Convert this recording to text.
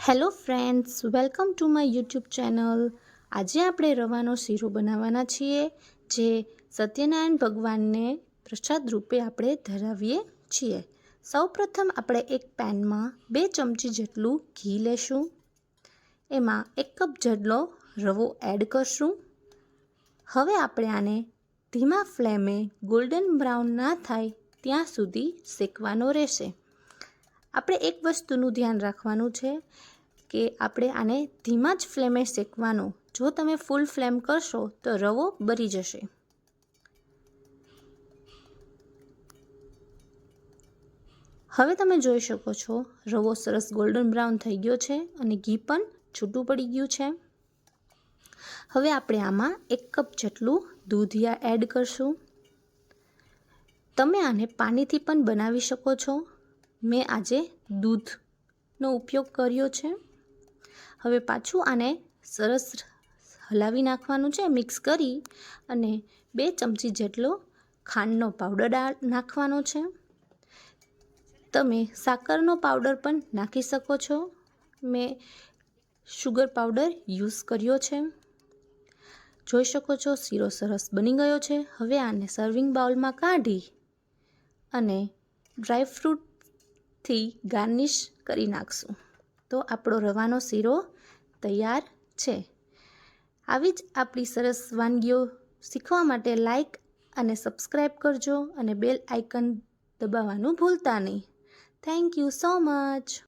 Hello friends, welcome to my YouTube channel. આજે આપણે રવાનો શીરો બનાવવાના છીએ, જે સત્યનારાયણ ભગવાનને પ્રસાદ રૂપે આપણે ધરાવીએ છીએ. સૌપ્રથમ આપણે એક પેનમાં 2 ચમચી જેટલું ઘી લેશું. એમાં 1 કપ જેટલો રવો એડ કરશું. હવે આપણે આને ધીમા ફ્લેમે ગોલ્ડન બ્રાઉન ના થાય ત્યાં સુધી શેકવાનો રહેશે. આપણે એક વસ્તુનું ધ્યાન રાખવાનું છે કે આપણે આને ધીમા જ ફ્લેમે શેકવાનો. જો તમે ફૂલ ફ્લેમ કરશો તો રવો બળી જશે. હવે તમે જોઈ શકો છો રવો સરસ ગોલ્ડન બ્રાઉન થઈ ગયો છે અને ઘી પણ છૂટું પડી ગયું છે. હવે આપણે આમાં 1 કપ જેટલું દૂધ એડ કરશું. તમે આને પાણીથી પણ બનાવી શકો છો. મેં આજે દૂધનો ઉપયોગ કર્યો છે. હવે પાછું આને સરસ હલાવી નાખવાનું છે, મિક્સ કરી અને 2 ચમચી જેટલો ખાંડનો પાવડર નાખવાનો છે. તમે સાકરનો પાવડર પણ નાખી શકો છો. મેં શુગર પાવડર યુઝ કર્યો છે. જોઈ શકો છો શીરો સરસ બની ગયો છે. હવે આને સર્વિંગ બાઉલમાં કાઢી અને ડ્રાયફ્રૂટથી ગાર્નિશ કરી નાખશું. તો આપણો રવાનો શીરો તૈયાર છે. આવી જ આપણી સરસ વાનગીઓ શીખવા માટે લાઈક અને સબસ્ક્રાઈબ કરજો અને બેલ આઇકન દબાવવાનું ભૂલતા નહીં. Thank you so much.